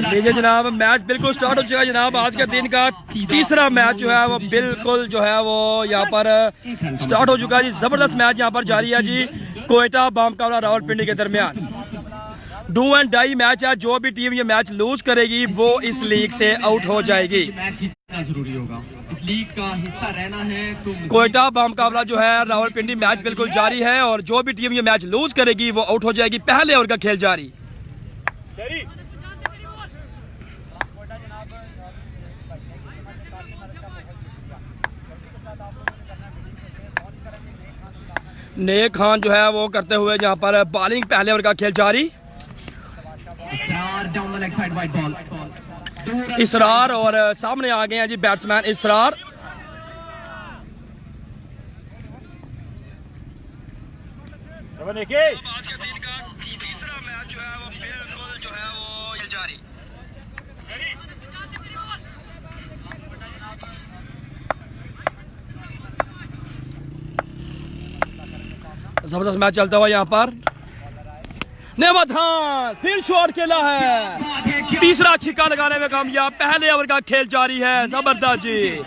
लीजिए जनाब, मैच बिल्कुल स्टार्ट हो चुका है जनाब। आज के दिन का तीसरा मैच जो है वो बिल्कुल जो है वो यहाँ पर स्टार्ट हो चुका है जी। जबरदस्त मैच यहाँ पर जारी है जी, कोयटा बामकावला रावलपिंडी के दरमियान। डू एंड डाई मैच है। जो भी टीम ये मैच लूज करेगी वो इस लीग से आउट हो जाएगी। जरूरी होगा, इस लीग का हिस्सा रहना है तो कोयटा बामकावला जो है रावलपिंडी मैच बिल्कुल जारी है और जो भी टीम ये मैच लूज करेगी वो आउट हो जाएगी। पहले ओवर का खेल जारी। नेक खान जो है वो करते हुए यहाँ पर बॉलिंग, पहले ओवर का खेल जारी। इसरार और सामने आ गए हैं जी बैट्समैन इसरार। तीसरा मैच जो है वो बिल्कुल जो है वो ये जारी। जबरदस्त मैच चलता हुआ यहाँ पर। नेमत खान फिर शॉट खेला है, तीसरा छिक्का लगाने में कामयाब। पहले ओवर का खेल जारी है। जबरदस्त जी।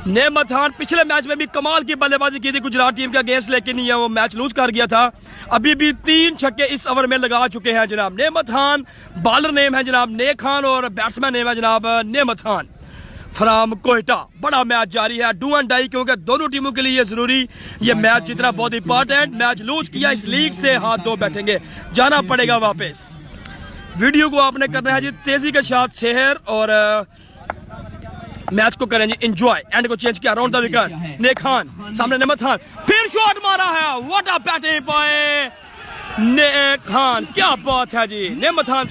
नेमत खान पिछले मैच में भी कमाल की बल्लेबाजी की थी गुजरात टीम के अगेंस्ट, लेकिन ये वो मैच लूज कर गया था। अभी भी 3 छक्के इस ओवर में लगा चुके हैं जनाब। नेमत खान बॉलर नेम है जनाब नेक खान और बैट्समैन नेम है जनाब नेमत खान फ्राम कोयटा। बड़ा मैच जारी है, डू एंड डाई, क्योंकि दोनों टीमों के लिए ये जरूरी ये मैच जितना बहुत इंपॉर्टेंट। मैच लूज किया, इस लीग से हाथ धो बैठेंगे, जाना पड़ेगा वापस। वीडियो को आपने करना है जी तेजी के साथ शेयर और मैच को करें जी एंजॉय। एंड को चेंज किया, राउंड द विकेट। नेक खान सामने नेमत खान, फिर शॉट मारा है। व्हाट अ बैटिंग बाय नेक खान, क्या बात है जी। नेमत खान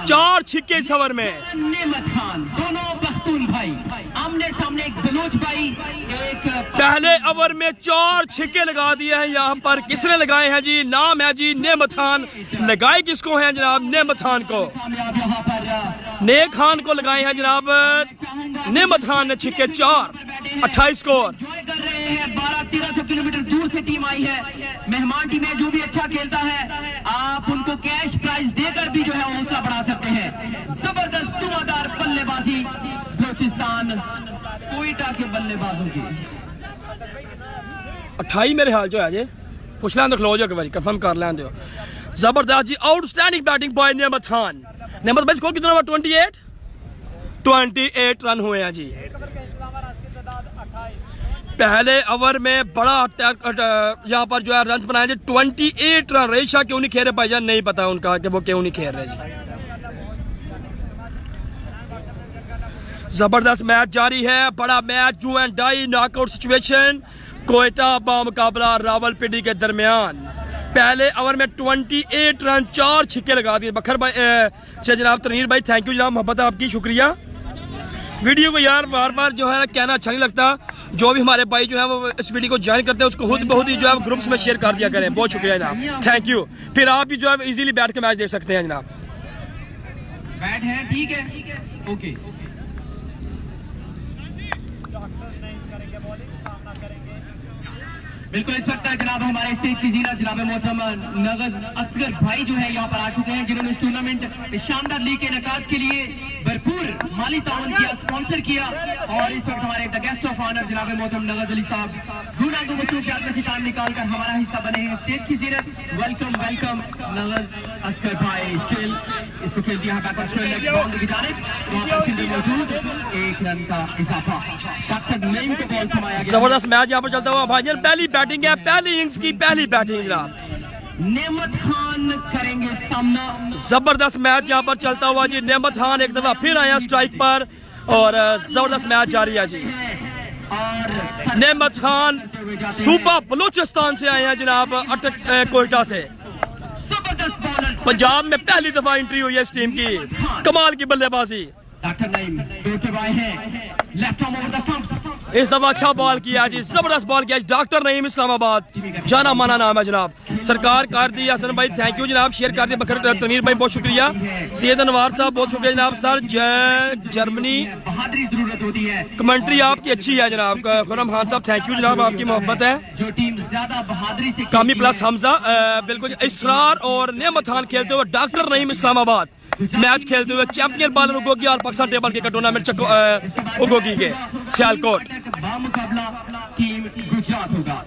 4 छिक्के इस ओवर में। नेमत खान दोनों पख्तून भाई आमने सामने, एक बलोच भाई, एक पहले ओवर में 4 छिक्के लगा दिए हैं यहाँ पर। किसने लगाए हैं जी? नाम है जी नेमत खान। लगाए किसको हैं जनाब? नेमत खान को। नेक खान को लगाए हैं जनाब नेमत खान ने छिक्के 4। 28 स्कोर। 1200-1300 किलोमीटर दूर से टीम आई है। मेहमान टीम है, जो भी अच्छा खेलता है आप उनको कैश प्राइज देकर भी जो है हौसला बढ़ा सकते हैं। जबरदस्त धुआंधार बल्लेबाजी बलोचिस्तान कोयटा के बल्लेबाजों की। 28 मेरे हाल जो है जी, पुछ लें तो खलो जो एक बार कंफर्म कर लें दो। जबरदस्त जी, outstanding batting by Nemat Khan. नेमत भाई स्कोर कितना हुआ? 28 रन हुए हैं जी। पहले ओवर में बड़ा यहाँ पर जो है रन बनाए जी। 28 रन। रेशा क्यों नहीं खेल रहे भाईजान? नहीं पता उनका कि वो क्यों नहीं खेल रहे जी। जबरदस्त मैच जारी है, बड़ा match, do and die knockout situation Quetta बामुकाबला रावलपिंडी के दरमियान। पहले ओवर में 28 रन, 4 छिक्के लगा दिए। बखर भाई से जनाब तनवीर भाई, थैंक यू जनाब, मोहब्बत आपकी, शुक्रिया। वीडियो को यार बार बार जो है कहना अच्छा नहीं लगता। जो भी हमारे भाई जो है वो इस वीडियो को ज्वाइन करते हैं उसको बहुत ही जो है ग्रुप्स में शेयर कर दिया करें। बहुत शुक्रिया जनाब, थैंक यू। फिर आप भी जो है इजीली बैठ के मैच देख सकते हैं जनाब। बैट है, ठीक है, ओके। बिल्कुल इस वक्त जनाब हमारे स्टेज की जीनत जनाब मोहतरम नगज असगर भाई जो है यहाँ पर आ चुके हैं, जिन्होंने इस टूर्नामेंट इस शानदार लीग के इनेकाद के लिए भरपूर माली ताउन किया, स्पॉन्सर किया। और इस वक्त हमारे द गेस्ट ऑफ ऑनर जनाब मोहतरम नगज अली साहब गुना मसरूफियात में से टाइम निकाल कर हमारा हिस्सा बने हैं स्टेज की जीनत। वेलकम वेलकम नगज असगर भाई। स्किल इसको खेल दिया बैकवर्ड स्क्वायर लेग बाउंड्री की जानिब, वहां पर फील्डर मौजूद, 1 रन का इजाफा। डॉक्टर नईम को बॉल थमाया गया। जबरदस्त मैच यहाँ पर चलता हुआ भाईजान। पहली बैटिंग है, पहली इनिंग्स की पहली बैटिंग जनाब। नेमत खान करेंगे सामना। जबरदस्त मैच यहाँ पर चलता हुआ जी। नेमत खान एक दफा फिर आया स्ट्राइक पर और जबरदस्त मैच जारी है जी। नेमत खान सूबा बलूचिस्तान से आए हैं जनाब, कोयटा से। पंजाब में पहली दफा एंट्री हुई है इस टीम की। कमाल की बल्लेबाजी। डॉक्टर नईम दौड़ते हुए हैं, left arm over the stumps, इस दफा अच्छा बॉल किया जी, जबरदस्त बॉल किया। डॉक्टर नईम इस्लामाबाद, जाना माना नाम है जनाब। सरकार कर दी हसन भाई, थैंक यू जनाब, शेयर कर दिया। बकर तनीर भाई बहुत शुक्रिया। सैयद अनवार साहब बहुत शुक्रिया जनाब। सर जर्मनी बहादुरी जरूरत होती है, कमेंट्री आपकी अच्छी है जनाब। खुरम खान साहब थैंक यू जनाब, आपकी मोहब्बत है। जो टीम ज्यादा बहादुरी से कामी प्लस हमजा बिल्कुल। इसरार और नेमत खान खेलते हुए डॉक्टर नईम इस्लामाबाद मैच खेलते हुए चैंपियन बॉलर उगोगी और पाकिस्तान टेबल के टूर्नामेंट उगोगी के सियालकोट। मुकाबला टीम गुजरात होगा।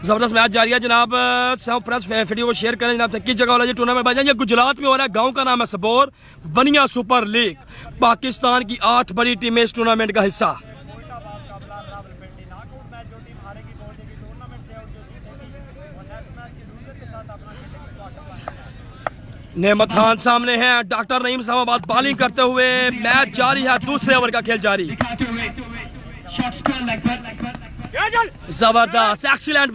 जबरदस्त मैच जारी है जनाब। सब प्रेस वीडियो को शेयर करें जनाब। किस जगह वाला ये टूर्नामेंट भाईजान, ये गुजरात में हो रहा है। गांव का नाम है सबोर। बनिया सुपर लीग, पाकिस्तान की 8 बड़ी टीमें इस टूर्नामेंट का हिस्सा। नेमत खान सामने हैं, डॉक्टर नईम इस्लामाबाद बॉलिंग करते हुए। मैच जारी है, दूसरे ओवर का खेल जारी। जबरदस्त excellent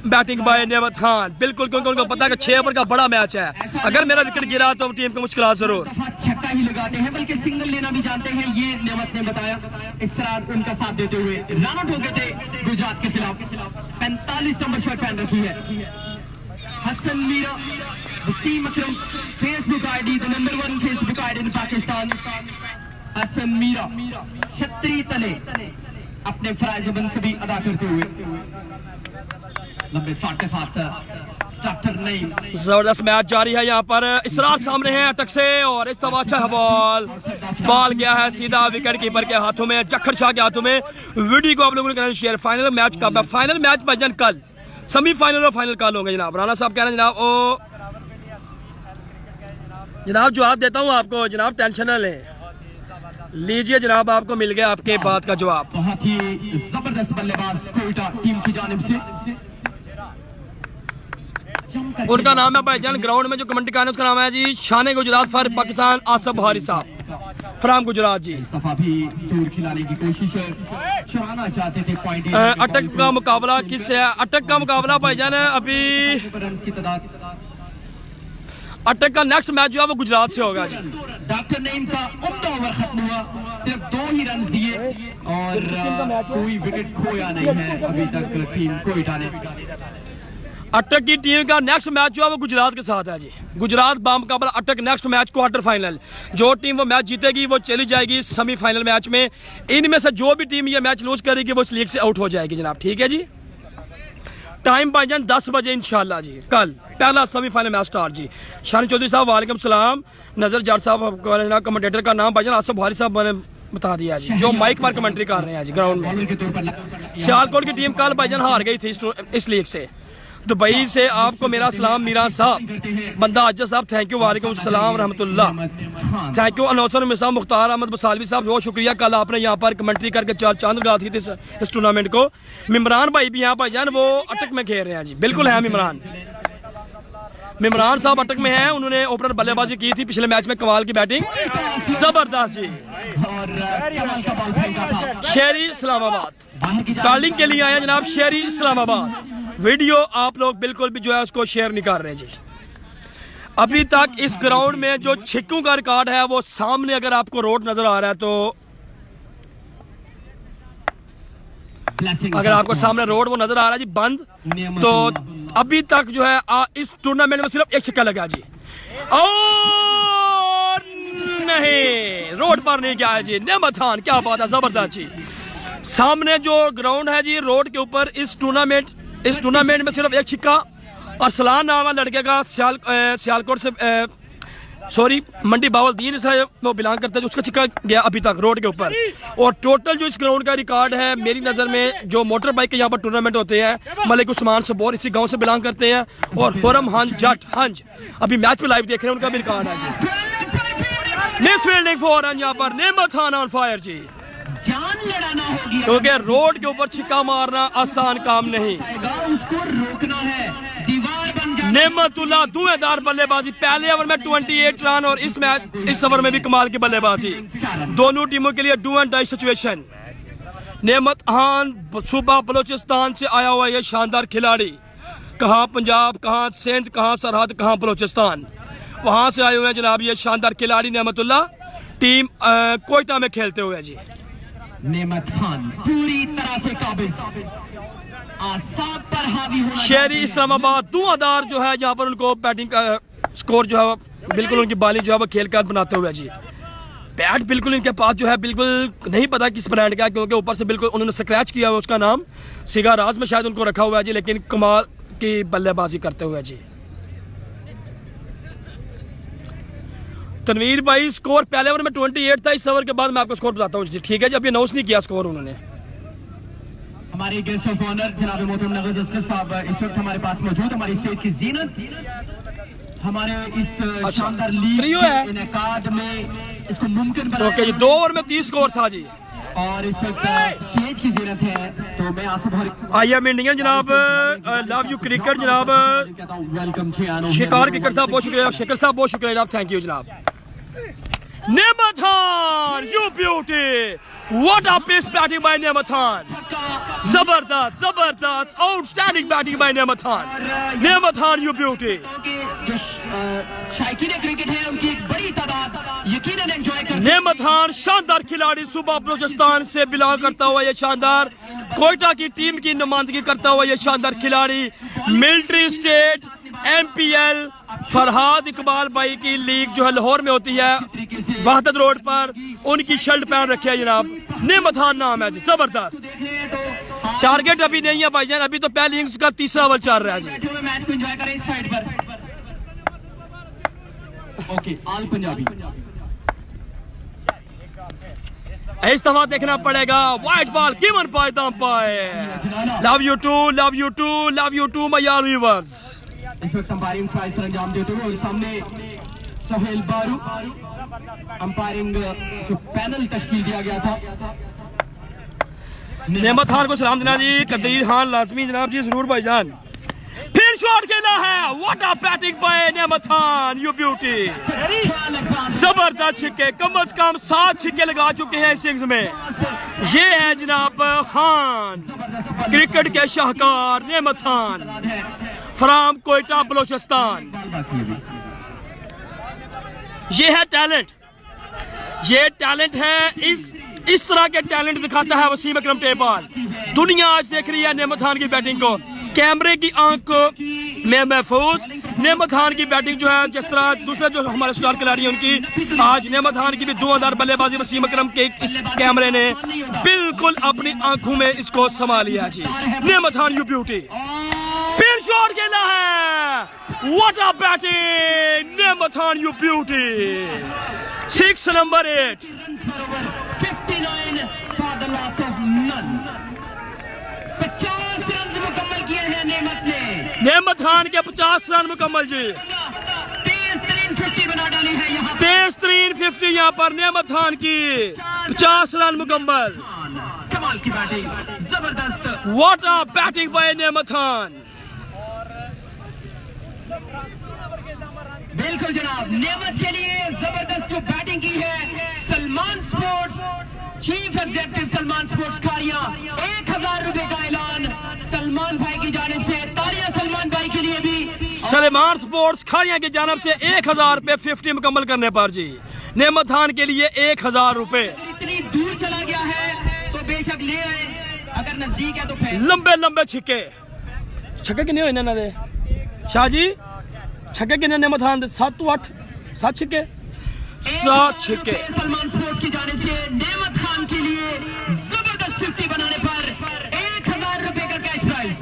batting by Nemat Khan, बिल्कुल, क्योंकि उनको पता है कि 6 ओवर का बड़ा मैच है। अगर मेरा विकेट गिरा तो टीम को मुश्किल जरूर। छक्का ही लगाते हैं, बल्कि सिंगल लेना भी जानते हैं, ये नेमत ने बताया। इस तरह उनका साथ देते हुए रन आउट हो गए थे गुजरात के खिलाफ। 45 नंबर शॉट पहन रखी है Hasan Meera. Wasim Akram Facebook ID, the number 1 Facebook ID in Pakistan. Hasan Meera छतरी तले अपने फराइज सभी अदा करते हुए लंबे स्टार्ट के साथ डॉक्टर नईम। जबरदस्त मैच जारी है यहाँ पर। इसरार सामने है अटक से और इस तरह अच्छा है बॉल गया है सीधा विकेट कीपर के हाथों में, जखर शाह के हाथों में। वीडियो को आप लोगों ने करना शेयर। फाइनल मैच कब है? फाइनल मैच भाईजान कल, सेमीफाइनल और फाइनल कल होंगे जनाब। राना साहब कह रहे हैं जनाब। ओ जनाब जवाब देता हूँ आपको जनाब, टेंशन न लें, लीजिए जनाब, आपको मिल गया आपके बात का जवाब। बहुत ही जबरदस्त बल्लेबाज कोयटा टीम की जानिब से। उनका नाम है भाईजान, ग्राउंड में जो कमेंट्री कर रहे हैं उसका नाम है जी शान गुजरात फॉर पाकिस्तान आसफ बुहारी साहब फ्राम गुजरात जी। इस दफा भी दूर खिलाने की कोशिश चुराना चाहते थे पॉइंट। अटक का मुकाबला किससे है? अटक का मुकाबला भाईजान अभी रन की तादाद। अटक का नेक्स्ट मैच जो है वो गुजरात से होगा जी। डॉक्टर नईम का उम्दा ओवर खत्म हुआ, सिर्फ 2 ही रन दिए और कोई विकेट खोया नहीं है अभी तक टीम कोयटा ने। अटक की टीम का नेक्स्ट मैच जो है वो गुजरात के साथ है जी। गुजरात बामुकाबला अटक नेक्स्ट मैच क्वार्टर फाइनल। जो टीम वो मैच जीतेगी वो चली जाएगी सेमीफाइनल मैच में। इनमें से जो भी टीम ये मैच लूज करेगी वो इस लीग से आउट हो जाएगी जनाब, ठीक है जी। टाइम भाईजान 10 बजे इंशाल्लाह जी, कल पहला सेमीफाइनल मैच स्टार्ट जी। शानी चौधरी साहब वालेकुम सलाम। नजर जाट साहब कमेंटेटर का नाम भाईजान आसफ बुहारी साहब ने बता दिया जी, जो माइक पर कमेंट्री कर रहे हैं जी ग्राउंड में। सियालकोट की टीम कल भाईजान हार गई थी इस लीग से। दुबई से आपको मेरा सलाम मीरा साहब। बंदा अज्जा साहब थैंक यू, वालेकुम सलाम रहमतुल्लाह, थैंक यू। अनौसर मिसा मुख्तार अहमद बसालवी साहब बहुत शुक्रिया, कल आपने यहाँ पर कमेंट्री करके 4 चांद लगा थी इस टूर्नामेंट को। मिमरान भाई भी यहाँ भाईजान वो अटक में खेल रहे हैं जी, बिल्कुल है मिमरान साहब अटक में हैं। उन्होंने ओपनर बल्लेबाजी की थी पिछले मैच में, कमाल की बैटिंग, जबरदस्त जी। शेरी इस्लामाबाद बॉलिंग के लिए आए जनाब, शेरी इस्लामाबाद। वीडियो आप लोग बिल्कुल भी जो है उसको शेयर नहीं कर रहे जी। अभी तक इस ग्राउंड में जो छिक्कों का रिकॉर्ड है वो सामने, अगर आपको रोड नजर आ रहा है तो, अगर आपको सामने रोड वो नजर आ रहा है जी बंद, तो अभी तक जो है इस टूर्नामेंट में सिर्फ 1 छक्का लगा जी। और नहीं, रोड पर नहीं गया है जी। नेमत खान, क्या बात है, जबरदस्त जी। सामने जो ग्राउंड है जी रोड के ऊपर, इस टूर्नामेंट में सिर्फ 1 छक्का। और सलान नाम है लड़के का, सियालकोट से सॉरी मंडी बावलदीन से वो बिलोंग करता है, उसका छक्का गया अभी तक रोड के ऊपर। और टोटल जो इस ग्राउंड का रिकॉर्ड है मेरी नज़र में, जो मोटर बाइक के यहाँ पर टूर्नामेंट होते हैं, मलिक उस्मान सबोर इसी गांव से बिलोंग करते हैं, और खुरम हंज जट हंज अभी मैच पे लाइव देख रहे हैं, उनका भी रिकॉर्ड है। मिस फील्डिंग फॉर रन यहाँ पर नेमत खान ऑन फायर जी। जान लड़ाना होगी, क्योंकि रोड के ऊपर छिक्का मारना आसान काम नहीं, उसको रोकना है, दीवार बन जाए। नेमतुल्लाह धुएंधार बल्लेबाजी, पहले ओवर में 28 रन और इस ओवर में भी कमाल की बल्लेबाजी। दोनों टीमों के लिए डू एंड डाई सिचुएशन। नेमत खान सूबा बलोचिस्तान से आया हुआ ये शानदार खिलाड़ी, कहाँ पंजाब, कहाँ सिंध, कहाँ सरहद, कहाँ बलोचिस्तान, वहां से आए हुए हैं जनाब ये शानदार खिलाड़ी नेमतुल्लाह। टीम कोयटा में खेलते हुए जी। नेमत खान पूरी तरह से काबिज, आसाब पर हावी होना। शेरी इस्लामाबाद धुआंधार जो है यहाँ पर उनको बैटिंग का स्कोर जो है बिल्कुल उनकी बॉलिंग जो है वो खेल कर बनाते हुए जी। बैट बिल्कुल इनके पास जो है बिल्कुल नहीं पता किस ब्रांड का, क्योंकि ऊपर से बिल्कुल उन्होंने स्क्रैच किया हुआ, उसका नाम सिगा राज में शायद उनको रखा हुआ है जी, लेकिन कमाल की बल्लेबाजी करते हुए जी। तनवीर भाई स्कोर पहले ओवर में 28 था, इस ओवर के बाद मैं आपको स्कोर बताता हूँ जी, ठीक है जी। अब ये अनाउंस नहीं किया स्कोर उन्होंने। हमारे गेस्ट ऑफ ऑनर जनाब मोहतरम नगज अस्कर साहब इस वक्त हमारे पास मौजूद, हमारी स्टेज की जीनत, हमारे इस शानदार लीग के इनेकाद में इसको मुमकिन बनाया। ओके जी, 2 ओवर में 30 स्कोर था जी, और इस वक्त स्टेज की जीनत है। तो मैं आसिफ आईएम इंडियन जनाब, लव यू क्रिकेट जनाब, वेलकम जी। शिकार क्रिकेट साहब बहुत शुक्रिया, शेखर साहब बहुत शुक्रिया जनाब, थैंक यू जनाब। Nemat Khan, you beauty, what a pace batting by Nemat Khan, जबरदस्त जबरदस्त outstanding batting by Nemat Khan. नेमत खान यू ब्यूटी। जो शायकीन क्रिकेट है उनकी एक बड़ी तादाद यकीनन एंजॉय कर। नेमत खान शानदार खिलाड़ी, सूबा बलूचिस्तान से बिलोंग करता हुआ ये शानदार कोयटा की टीम की नुमाइंदगी करता हुआ ये शानदार खिलाड़ी, military state MPL Farhad Iqbal भाई की लीग जो है लाहौर में होती है, वहदत रोड पर, उनकी शर्ट पहन रखी है जनाब। नेमत खान नाम है जी, जबरदस्त। टारगेट अभी नहीं है भाईजान, अभी तो पहले इनिंग्स का तीसरा ओवर चल रहा है जी। मैच को एंजॉय करें इस साइड पर। ओके, आल पंजाबी इस दफा देखना पड़ेगा, wide ball given by the umpire. Love you too, love you too, love you too my यार व्यूअर्स। इस वक्त अंपायरिंग फ्राइज पर अंजाम देते हुए और सामने सोहेल बारू, अंपायरिंग जो पैनल तश्कील दिया गया था। नेमत खान को सलाम देना जी, कदीर खान लाजमी जनाब जी, जरूर भाईजान। फिर शॉट खेला है, what a batting by Nemat Khan, you beauty, जबरदस्त छिक्के, कम से कम 7 छिक्के लगा चुके हैं इस इनिंग्स में। ये है जनाब खान, क्रिकेट के शाहकार नेमत खान फ्राम कोयटा बलोचिस्तान। ये है टैलेंट, ये टैलेंट है, इस तरह के टैलेंट दिखाता है वसीम अकरम टेपाल। दुनिया आज देख रही है नेमत खान की बैटिंग को, कैमरे की आंख में महफूज। नेमत खान की बैटिंग जो है, जिस तरह दूसरे जो हमारे स्टार खिलाड़ी हैं उनकी, आज नेमत खान की भी धुआंधार बल्लेबाजी वसीम अकरम के इस कैमरे ने बिल्कुल अपनी आंखों में इसको समा लिया जी। नेमत खान यू ब्यूटी, फिर शॉट खेला है, व्हाट अ बैटिंग, नेमत Khan you beauty, 6 number 8। 59 for the loss of none। 50 run मुकम्मल किए हैं नेमत ने। नेमत खान के 50 रन मुकम्मल जी, 23 50 बना डाली है यहाँ, 23 50 यहाँ पर नेमत खान की 50 रन मुकम्मल। कमाल की बैटिंग, जबरदस्त, what a batting by Nemat Khan. बिल्कुल जनाब, नेमत के लिए जबरदस्त जो बैटिंग की है। Salman sports chief executive Salman sports Kharia, 1000 रुपए का ऐलान सलमान भाई की जानिब से। तालियां सलमान भाई के लिए भी। सलमान स्पोर्ट्स खारिया की जानिब से 1000 रुपए 50 मुकम्मल करने पर जी, नेमत खान के लिए 1000 रुपए। इतनी दूर चला गया है तो बेशक ले आए, अगर नजदीक है तो फिर। लंबे लंबे छिक्के, छक्के कितने हुए ना दे शाह जी, छक्के कितने नेमत खान दे? 7 to 8, 7 छिक्के, 7 छिक्के। सलमान स्पोर्ट्स की जानिब से नेमत खान के लिए जबरदस्त 50 बनाने पर 1000 रुपए का कैश प्राइज।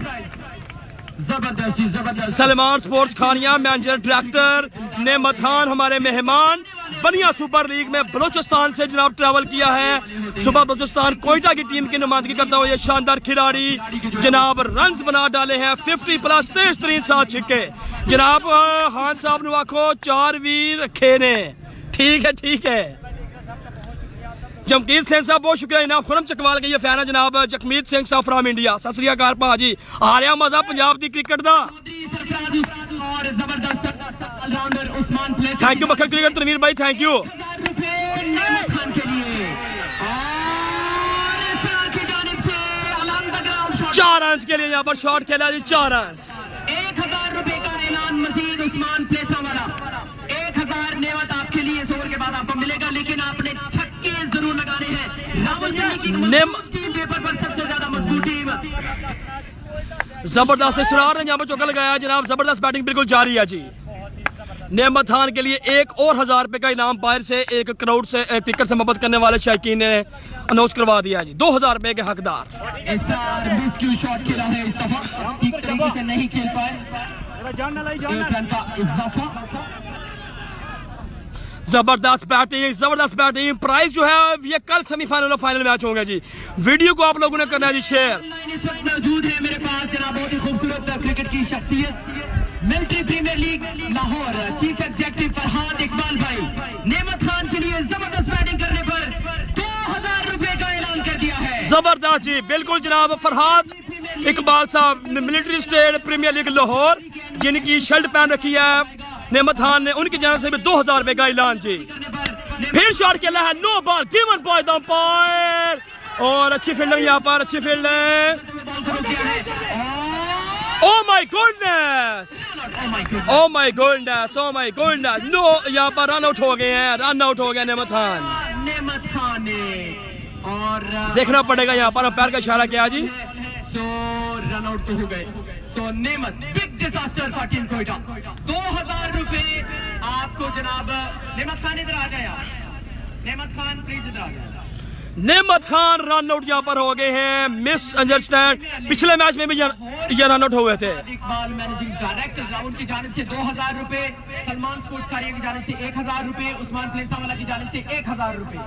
जबरदस्त जबरदस्त। सलमान स्पोर्ट्स खानिया मैनेजर डायरेक्टर नेमत खान हमारे मेहमान। बनिया सुपर लीग में बलूचिस्तान से जनाब ट्रैवल किया है। सुबह बलूचिस्तान कोयटा की टीम की नुमाइंदगी करता हुआ ये शानदार खिलाड़ी जनाब रन्स बना डाले हैं 50+ 23 7 छिक्के। जनाब खान साहब ने आखो 4 वीर रखे ने, ठीक है ठीक है। जमकीत सिंह साहब बहुत शुक्रिया जनाब, खुरम चकवाल के ये फैन है जनाब जगमीत सिंह साहब फ्राम इंडिया। सत श्री अकाल भाजी, आ रहा मजा पंजाब दी क्रिकेट दा। और जबरदस्त allrounder Usman play. Thank you Bakar cricket Tanveer भाई, थैंक यू। 1000 रुपए नेमत खान के लिए और इस तरह की जानिब से अलम द ग्राउंड शॉट 4 रन के लिए यहाँ पर शॉट खेला जी, 4 रन। 1000 रुपए का ऐलान मजीद उस्मान प्लेसा वाला। 1000 नेमत आपके लिए इस ओवर के बाद आपको मिलेगा, लेकिन आपने टीम पेपर पर सबसे ज्यादा मजबूत टीम। जबरदस्त इसरार ने यहाँ पर चौका लगाया जनाब, जबरदस्त बैटिंग बिल्कुल जारी है जी। नेमत खान के लिए एक और 1000 रुपए का इनाम बाहर से 1 करोड़ से टिकट से मोहब्बत करने वाले शायकीन ने अनाउंस करवा दिया जी। 2000 रुपए के हकदार। शॉट खेला है इस दफा, ठीक तरीके से नहीं खेल पाए, 1 रन का इजाफा। जबरदस्त बैटिंग। प्राइस जो है ये कल सेमीफाइनल और फाइनल मैच होंगे जी। वीडियो को आप लोगों ने करना है जी शेयर। इस वक्त मौजूद है मेरे पास जनाब बहुत ही खूबसूरत क्रिकेट की शख्सियत, military premier league Lahore chief executive Farhad Iqbal भाई। नेमत खान के लिए जबरदस्त बैटिंग करने पर 2000 रुपए का ऐलान कर दिया है। जबरदस्त जी, बिल्कुल जनाब। फरहाद इकबाल साहब military state premier league Lahore, जिनकी शर्ट पहन रखी है नेमत खान ने, उनकी जानब से भी 2000 रुपए का ऐलान जी। फिर शॉट खेला है, no ball given by the umpire, और अच्छी फील्डिंग यहाँ पर, अच्छी fielding. Oh my goodness! Oh my goodness! No, यहाँ पर रन आउट हो गए हैं, नेमत खान ने, और देखना पड़ेगा यहाँ पर अंपायर का इशारा क्या जी। सो रन आउट तो हो गए। सो नेमत big disaster for team Quetta. 2000 रुपए आपको जनाब। नेमत खान इधर आ जाए, नेमत खान प्लीज इधर आ जाए। नेमत खान रन आउट यहाँ पर हो गए हैं, मिस अंडरस्टैंड। पिछले मैच में भी ये रन आउट हुए थे। इकबाल मैनेजिंग डायरेक्टर उनकी जानिब से 2000 रुपए, सलमान स्पोर्ट्स कारिया की जानिब से 1000 रुपए, उस्मान प्लेस्तावाला की जानिब से 1000 रुपए।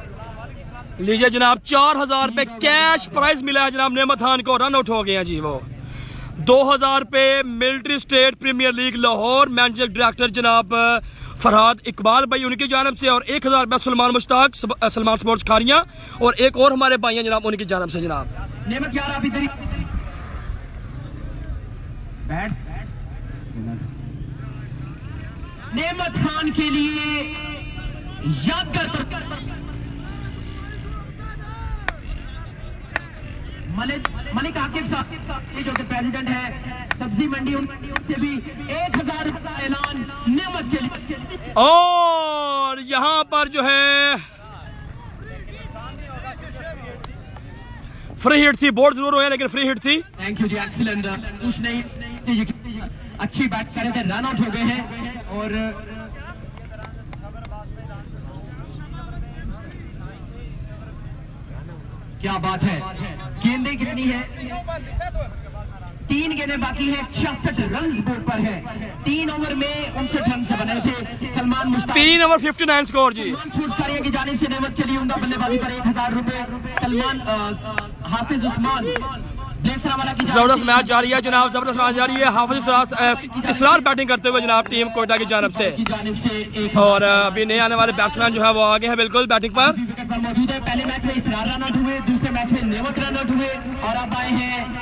लीजिए जनाब, 4000 रुपए कैश प्राइज मिला है जनाब नेमत खान को। रन आउट हो गए हैं जी वो। 2000 रुपए military state premier league Lahore managing director जनाब फरहाद इकबाल भाई उनकी जानब से, और 1000 रुपए सलमान मुश्ताक सलमान स्पोर्ट्स खारिया, और एक और हमारे भाई हैं जनाब उनकी जानब से जनाब। नेमत यार आप इधर बैठ। नेमत खान के लिए यादगार मलिक आकिब साहब जो कि प्रेसिडेंट है सब्जी मंडी, उनसे भी 1000 का ऐलान नेमत के लिए। और यहाँ पर जो है फ्री हिट थी, बोर्ड जरूर हुए लेकिन फ्री हिट थी। थैंक यू जी, एक्सीलेंट। कुछ नहीं, अच्छी बैट कर रहे थे, रन आउट हो गए हैं। और क्या बात है, गेंदें कितनी है? 3 गेंदें बाकी है, 66 रन बोर्ड पर है। 3 ओवर में 59 रन से बने थे। सलमान मुश्ताक 3 ओवर 59 स्कोर जी। स्पोर्ट्स कारिया की जानिब से नेमत के लिए उमदा बल्लेबाजी पर 1000 रुपए। सलमान हाफिज उस्मान जबरदस्त मैच जारी है जनाब, जबरदस्त मैच जारी है। हाफिज इसरार बैटिंग करते हुए जनाब टीम कोयटा की जानब से, और अभी नए आने वाले बैट्समैन जो है वो आगे हैं बिल्कुल बैटिंग पर। मौजूद है। पहले मैच में इसरार रन आउट हुए, दूसरे मैच में नेमत रन आउट हुए, और अब आए हैं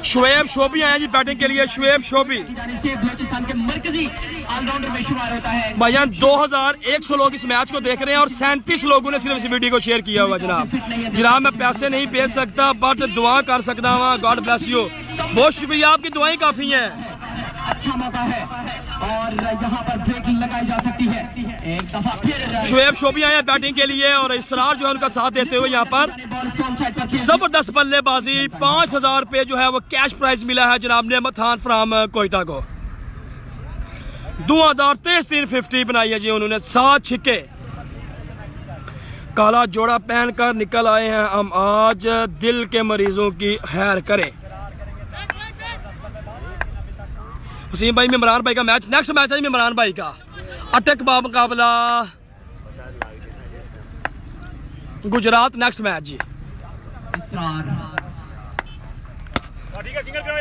शुएब शोबी आए जी बैटिंग के लिए। शुएब शोबी बलूचिस्तान के मरकजी ऑलराउंडर में शुमार होता है। भाईजान 2100 लोग इस मैच को देख रहे हैं, और 37 लोगों ने सिर्फ इस वीडियो को शेयर किया हुआ जनाब। मैं पैसे नहीं भेज सकता बट दुआ कर सकता हूँ। गॉड ब्लेस यू, बहुत शुक्रिया, आपकी दुआएं काफी हैं। अच्छा मौका है और यहाँ पर ब्रेक लगाई जा सकती है। एक दफा फिर शुएब शोबी आए बैटिंग के लिए, और इसरार जो है उनका साथ देते हुए यहाँ पर जबरदस्त बल्लेबाजी। 5000 रुपए जो है वो कैश प्राइज मिला है जनाब नेमत खान फ्राम कोयटा को। धुआंधार तेज 350 बनाई है जी उन्होंने, 7 छिक्के। काला जोड़ा पहनकर निकल आए हैं हम आज, दिल के मरीजों की खैर करें। वसीम भाई इमरान भाई का मैच, नेक्स्ट मैच है इमरान भाई का अटक बा मुकाबला गुजरात, नेक्स्ट मैच जी।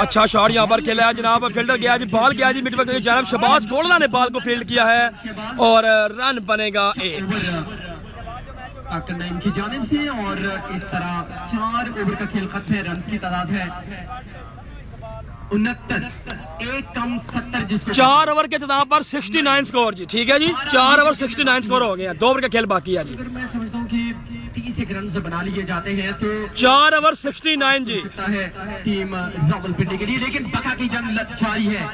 अच्छा शॉट यहाँ पर खेला है जनाब, फील्डर गया जी, बॉल गया जी मिड विकेट की जानब। शहबाज गोलना ने बॉल को फील्ड किया है, और रन बनेगा 1 की जानिब से। और इस तरह 4 ओवर का खेल खत्म है, रन की तादाद है 69, 1 कम 70, जिसको 4 ओवर के इख्तिताम पर 69 स्कोर जी। ठीक है जी, 4 ओवर 69 स्कोर हो गया, 2 ओवर का खेल बाकी है जी। अगर मैं समझता हूँ कि 30 रन से बना लिए जाते हैं तो 4 ओवर 69 जी है टीम रावलपिंडी के लिए। लेकिन बका की जंग जारी है,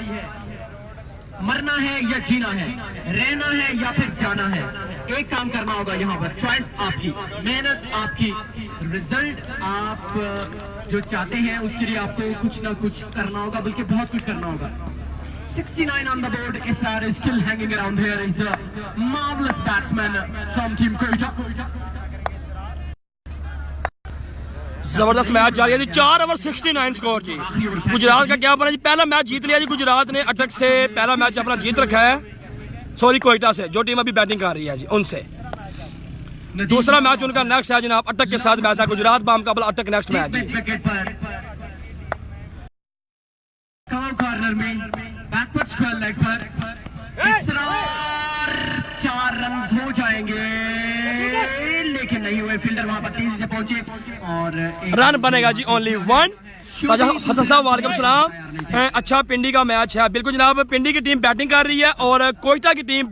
मरना है या जीना है, रहना है या फिर जाना है। एक काम करना होगा यहाँ पर, चॉइस आपकी, मेहनत आपकी, रिजल्ट आप जो चाहते हैं उसके लिए आपको कुछ ना कुछ करना होगा, बल्कि बहुत कुछ करना होगा। 69 on the board. Israr is still hanging around here. He's a marvelous batsman from Team Quetta. जबरदस्त मैच जारी है जी, 4 ओवर 69 स्कोर जी। गुजरात का क्या बना जी, पहला मैच जीत लिया जी गुजरात ने, अटक से पहला मैच अपना जीत रखा है, सॉरी कोयटा से, जो टीम अभी बैटिंग कर रही है जी उनसे। दूसरा मैच उनका नेक्स्ट है जनाब, अटक के साथ मैच है, गुजरात बामुकाबला अटक नेक्स्ट मैच जी। कॉर्नर में बैकवर्ड स्क्वायर लेग पर इसरार 4 रन हो जाएंगे, लेकिन नहीं हुए, फील्डर वहां पर तेजी से पहुंचे और रन बनेगा जी ओनली 1। हसन साहब वालेकुम सलाम। अच्छा पिंडी का मैच है, बिल्कुल जनाब, पिंडी की टीम बैटिंग कर रही है और कोयटा की टीम,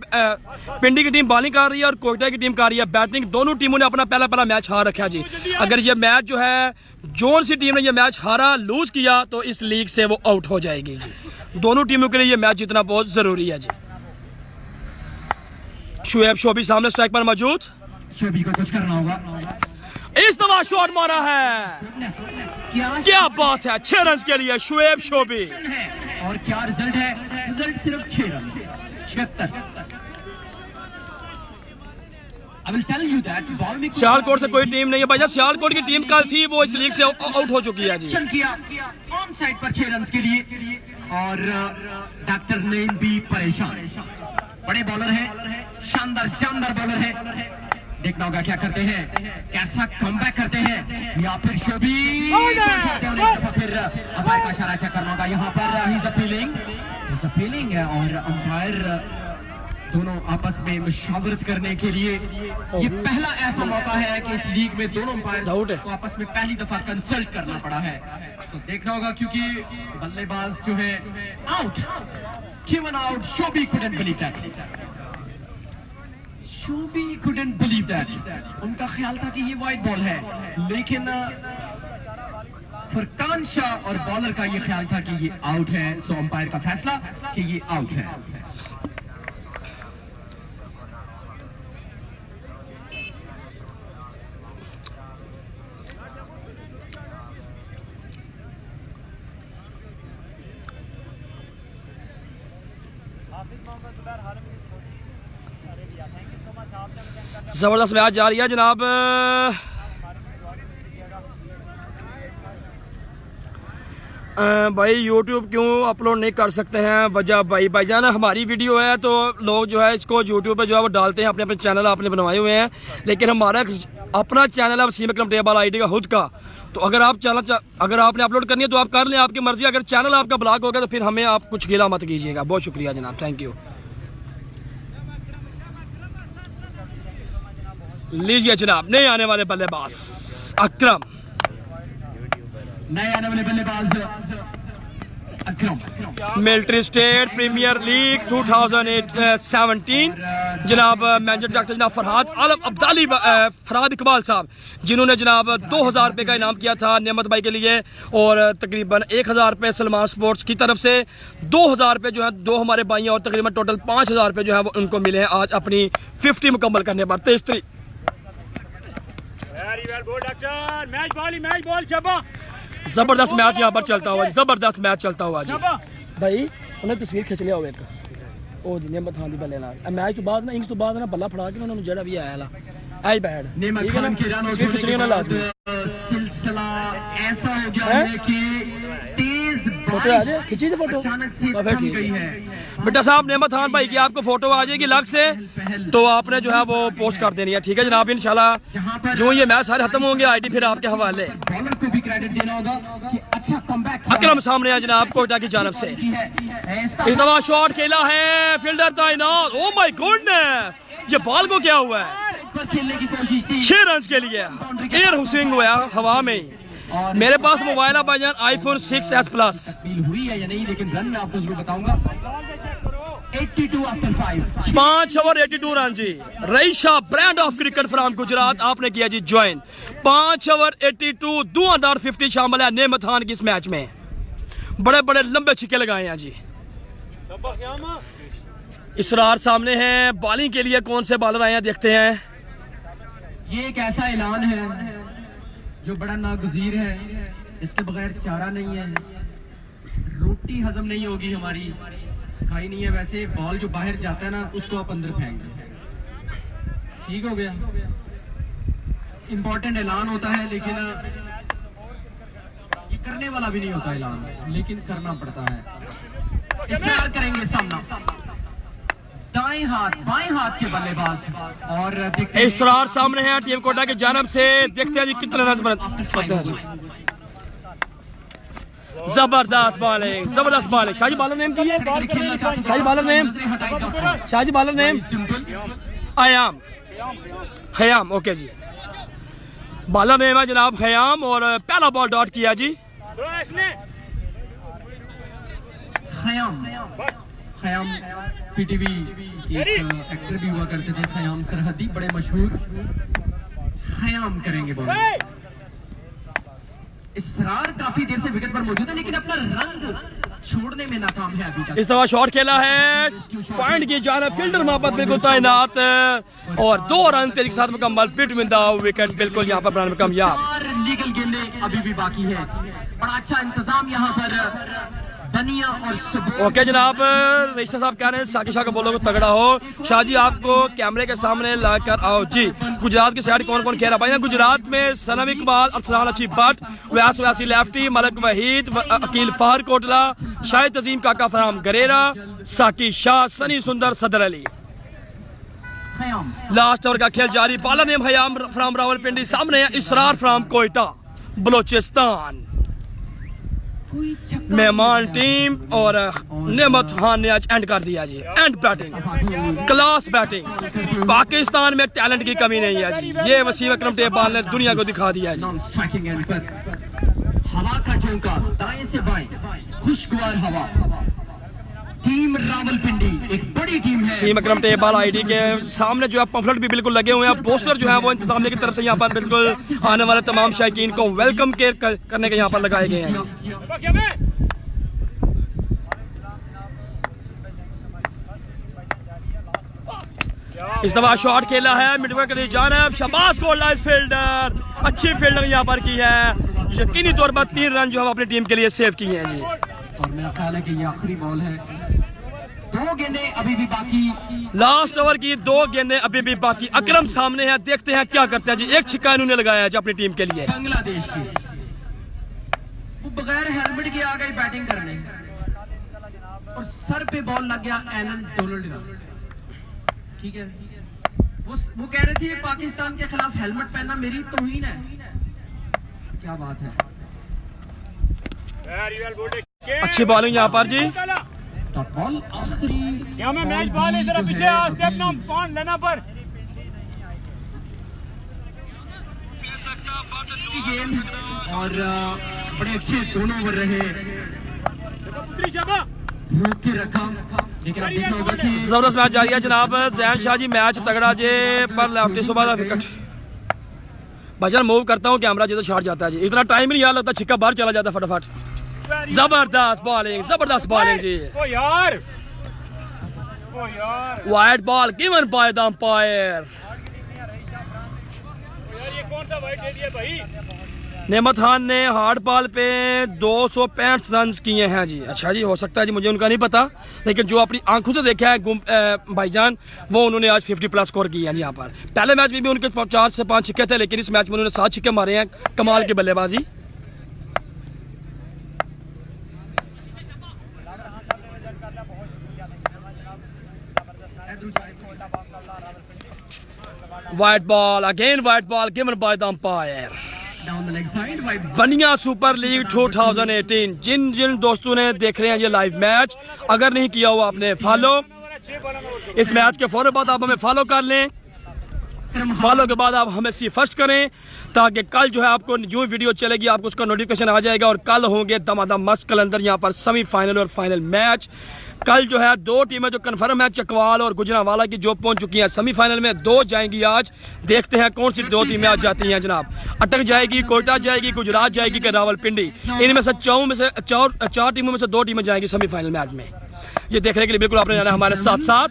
पिंडी की टीम बॉलिंग कर रही है और कोयटा की टीम कर रही है बैटिंग। दोनों टीमों ने अपना पहला मैच हार रखा है जी। अगर ये मैच जो है, जोन सी टीम ने ये मैच हारा, लूज किया, तो इस लीग से वो आउट हो जाएगी जी। दोनों टीमों के लिए ये मैच जीतना बहुत जरूरी है जी। शुएब शोबी सामने स्ट्राइक पर मौजूद, शोबी को कुछ करना होगा। इस दफा शॉट मारा है, क्या बात है, 6 रन के लिए शुएब शोबी। और क्या रिजल्ट है, रिजल्ट सिर्फ 6 run, 76। I will tell you that Sialkot से कोई टीम नहीं है भाई, सियालकोट की टीम कल थी, वो इस लीग से आउट हो चुकी है जी। किया ऑन साइड पर 6 रन के लिए, और डॉक्टर नईम भी परेशान। बड़े बॉलर हैं, शानदार जानदार बॉलर है, देखना होगा क्या करते हैं, कैसा कमबैक करते हैं, या फिर शोबी फिर अंपायर का इशारा चेक करना होगा। यहाँ पर he's appealing है, और अंपायर दोनों आपस में मुशावरत करने के लिए, ये पहला ऐसा मौका है कि इस लीग में दोनों अंपायर को आपस में पहली दफा कंसल्ट करना पड़ा है। तो देखना होगा, क्योंकि बल्लेबाज जो है out, given out, Shobi couldn't believe that. Shobi couldn't believe that. उनका ख्याल था कि ये वाइड बॉल है, लेकिन फरकान शाह और बॉलर का ये ख्याल था कि ये आउट है। सो अंपायर का फैसला कि ये आउट है। जबरदस्त मैच जारी है जनाब। भाई यूट्यूब क्यों अपलोड नहीं कर सकते हैं, वजह भाईजान हमारी वीडियो है तो लोग जो है इसको यूट्यूब पे जो है वो डालते हैं, अपने अपने चैनल आपने बनवाए हुए हैं, लेकिन हमारा अपना चैनल है वसीम अकरम टेबल आईडी का खुद का। तो अगर आप चैनल, अगर आपने अपलोड करनी है तो आप कर लें, आपकी मर्जी। अगर चैनल आपका ब्लॉक हो गया तो फिर हमें आप कुछ गिला मत कीजिएगा। बहुत शुक्रिया जनाब, थैंक यू। लीजिए जनाब, नए आने वाले बल्लेबाज अकरम, नए आने वाले बल्लेबाज अकरम, मिलिट्री स्टेट प्रीमियर लीग 2017 जनाब मैनेजर डॉक्टर जनाब फरहाद आलम अब्दाली, फरहाद इकबाल साहब, जिन्होंने जनाब 2000 रुपये का इनाम किया था नेमत भाई के लिए, और तकरीबन 1000 रुपये सलमान स्पोर्ट्स की तरफ से, 2000 रुपये जो है दो हमारे भाई हैं, और तकरीबन टोटल 5000 रुपये जो है वो उनको मिले हैं आज अपनी 50 मुकम्मल करने पर। 23 तारीख जबरदस्त मैच यहाँ पर चलता हुआ, जबरदस्त मैच चलता हुआ जी। भाई उन्हें तस्वीर खिंच लिया हो एक ओ जी नेमत खान दी बल्ले नाल मैच तो बाद ना, इंग्स तो बाद ना बल्ला फड़ा के उन्होंने जड़ा भी आया ला आई बैड नेमत खान के रन तस्वीर खिंच लिया लाजमी। सिलसिला ऐसा हो गया है कि तेज फोटो आ जाए, खिंची थी फोटो, अचानक से फिर थम ठीक गई है। है। बेटा साहब नेमत खान भाई की आपको फोटो आ जाएगी लग से, तो आपने जो है वो पोस्ट कर देनी है, ठीक है जनाब। इंशाल्लाह जो ये मैच सारे खत्म होंगे आईडी फिर आपके हवाले। बॉलर को भी क्रेडिट देना होगा कि अच्छा कमबैक अकरम सामने है जनाब कोयटा की जानब से, इस दफा शॉट खेला है, फील्डर तैनात। ओ माय गॉडनेस, ये बॉल को क्या हुआ है, पर खेलने की कोशिश थी, 6 रन के लिए एयर हुसिंग हुआ हवा में। मेरे पास मोबाइल है भाईजान आईफोन 6s प्लस, अपील हुई है या नहीं, लेकिन रन मैं आपको जरूर बताऊंगा। 82 आफ्टर 5, 5 ओवर 82 रन जी। Raisha brand of cricket from Gujarat आपने किया जी ज्वाइन, 5 ओवर 82, 250 शामिल है नेमत खान की इस मैच में। बड़े बड़े लंबे छिक्के लगाए हैं जी। इसरार सामने हैं, बॉलिंग के लिए कौन से बॉलर आए हैं देखते हैं। ये एक ऐसा ऐलान है जो बड़ा नागुज़ीर है, इसके बगैर चारा नहीं है। रोटी हजम नहीं होगी हमारी, खाई नहीं है। वैसे बॉल जो बाहर जाता है ना, उसको आप अंदर फेंक दो, ठीक हो गया। इंपॉर्टेंट ऐलान होता है, लेकिन ये करने वाला भी नहीं होता ऐलान, लेकिन करना पड़ता है। इसरार करेंगे सामना, दाएं हाथ बाएं हाथ के बल्लेबाज, और इसरार सामने है टीम कोटा की जानब से। देखते हैं जी कितने रन बनते हैं जी। जबरदस्त बॉलिंग, जबरदस्त बॉलिंग। शाहजी बॉलर नेम की है, Shahji bowler name, Shahji bowler name आयाम, खयाम। ओके जी, बॉलर नेम है जनाब खयाम, और पहला बॉल डॉट किया जी। खयाम, खयाम पीटीवी एक्टर भी हुआ करते थे, खयाम सरहदी, बड़े मशहूर। खयाम करेंगे बॉलिंग। इसरार काफी देर से विकेट पर मौजूद है, लेकिन अपना रंग छोड़ने में नाकाम है अभी तक। इस दफा शॉट खेला है, पॉइंट की जानब फील्डर मोहब्बत बिल्कुल तैनात, और 2 रन तेजी के साथ मुकम्मल, बिटवीन द विकेट बिल्कुल यहाँ पर बनाने में कामयाब। लीगल गेंदें अभी भी बाकी है, बड़ा अच्छा इंतजाम यहाँ पर बनिया और सबूत। ओके जनाब, रिश्ता साहब कह रहे हैं साकिब शाह का बोलो तगड़ा हो। शाह जी आपको कैमरे के सामने लाकर आओ जी। गुजरात की साइड कौन कौन खेल रहा है भाई? गुजरात में सनम इकबाल, अरसलान अच्छी भट्ट, व्यासी लेफ्टी, मलक वहीद, अकील फार कोटला, शाहिद तजीम, काका फराम गरेरा, साकिब शाह, सनी सुंदर, सदर अली। लास्ट ओवर का खेल जारी। बॉलर नेम हयाम फ्राम रावलपिंडी, सामने है इसरार फ्राम कोयटा बलोचिस्तान। मेहमान टीम और नेमत खान ने आज एंड कर दिया जी, end batting, class batting. Pakistan में टैलेंट की कमी नहीं है जी, ये वसीम अकरम टेबबाल ने दुनिया को दिखा दिया जी। हवा का झोंका दाएं से बाएं, खुशगवार हवा। टीम रावलपिंडी एक बड़ी टीम है। वसीम अकरम टेबबाल आईडी के सामने जो है पंफलेट भी बिल्कुल लगे हुए हैं, पोस्टर जो है वो इंतजामिया की तरफ से यहाँ पर बिल्कुल आने वाले तमाम शायकीन को वेलकम करने के यहाँ पर लगाए गए हैं। इस दफा शॉट खेला है मिडवे के लिए जानब, शाबाश गोल लाइन फील्डर, अच्छी फील्डिंग यहाँ पर की है। यकीनी तौर पर 3 रन जो हम अपनी टीम के लिए सेव किए हैं जी। और मेरा ख्याल है कि ये आखिरी बॉल है, 2 गेंदें अभी भी बाकी। लास्ट ओवर की 2 गेंदें अभी भी बाकी। अकरम सामने है, देखते हैं क्या करते हैं जी। 1 छिक्का इन्होंने लगाया है जी अपनी टीम के लिए। बांग्लादेश की वो बगैर हेलमेट के आ गई बैटिंग करने, और सर पे बॉल लग गया एलन डोनाल्ड का। ठीक है, वो कह रहे थे पाकिस्तान के खिलाफ हेलमेट पहनना मेरी तौहीन है। क्या बात है, अच्छी बॉलिंग यहाँ पर जी। बॉल आखिरी यहाँ में मैच बॉल है, जरा पीछे आ, स्टेप नाम कौन लेना पर गेम, और बड़े अच्छे दोनों ओवर रहे, रोक के रखा। लेकिन अब देखना होगा कि जबरदस्त मैच जारी है जनाब। जैन शाह जी मैच तगड़ा जे पर लेफ्टी सुबह का विकेट। भाईजान मूव करता हूँ कैमरा जी तो शॉट जाता है जी, इतना टाइम नहीं यार लगता, छिक्का बाहर चला जाता फटाफट। जबरदस्त बॉलिंग, जबरदस्त बॉलिंग जी। ओ यार, ओ यार, wide ball given by the umpire. ये कौन सा वाइड दे दिया भाई? नेमत खान ने हार्ड बॉल पे 265 रन किए हैं जी। अच्छा जी, हो सकता है जी, मुझे उनका नहीं पता, लेकिन जो अपनी आंखों से देखा है भाईजान, वो उन्होंने आज 50+ स्कोर किए हैं यहाँ पर। पहले मैच में भी उनके 4 से 5 छिक्के थे, लेकिन इस मैच में उन्होंने 7 छिक्के मारे हैं। कमाल की बल्लेबाजी। Wide ball again, wide ball given by the umpire. Down the leg side wide. बनिया सुपर लीग 2018। जिन जिन दोस्तों ने देख रहे हैं ये लाइव मैच, अगर नहीं किया हुआ आपने फॉलो, इस मैच के फौरन बाद आप हमें फॉलो कर लें। फॉलो के बाद आप हमें सी फर्स्ट करें ताकि कल जो है आपको जो वीडियो चलेगी आपको उसका नोटिफिकेशन आ जाएगा। और कल होंगे दमादम मस्त कलंदर यहाँ पर सेमीफाइनल और फाइनल मैच। कल जो है 2 टीमें जो कन्फर्म है चकवाल और गुजरांवाला की जो पहुंच चुकी हैं सेमीफाइनल में, 2 जाएंगी आज। देखते हैं कौन सी 2 टीमें आज जाती हैं जनाब। अटक जाएगी, कोयटा जाएगी, गुजरात जाएगी कि रावलपिंडी। इनमें से 4 टीमों में से 2 टीमें जाएंगी सेमीफाइनल मैच में। ये देखने के लिए बिल्कुल आपने जाना हमारे साथ साथ।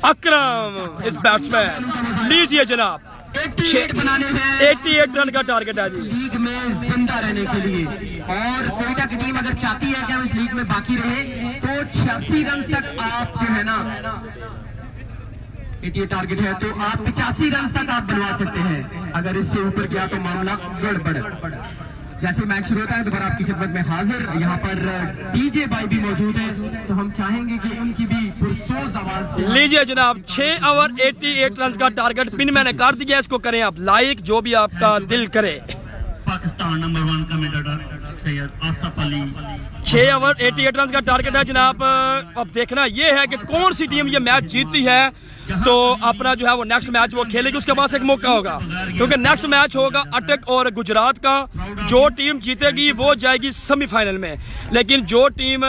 अकरम इस बैट्समैन लीजिए जनाब, 88 रन का टारगेट है जी लीग में जिंदा रहने के लिए। और कोयटा की टीम अगर चाहती है कि हम इस लीग में बाकी रहे तो 86 रन तक आप जो है ना, 88 टारगेट है तो आप 85 रन तक आप बनवा सकते हैं। अगर इससे ऊपर गया तो मामला गड़बड़। जैसे मैच शुरू होता है दोबारा आपकी खिदमत में हाजिर। यहाँ पर डीजे भाई भी मौजूद हैं तो हम चाहेंगे कि उनकी भी पुरसोज आवाज से लीजिए जनाब। 6 ओवर 88 रन का टारगेट पिन मैंने कर दिया, इसको करें आप लाइक, जो भी आपका दिल करे। Pakistan number 1 commentator Syed Asaf Ali. 6 over 88 run का टारगेट है जनाब। अब देखना ये है कि कौन सी टीम ये मैच जीतती है तो अपना जो है वो नेक्स्ट मैच वो खेलेगी। उसके पास एक मौका होगा क्योंकि नेक्स्ट मैच होगा अटक और गुजरात का। जो टीम जीतेगी वो जाएगी सेमीफाइनल में, लेकिन जो टीम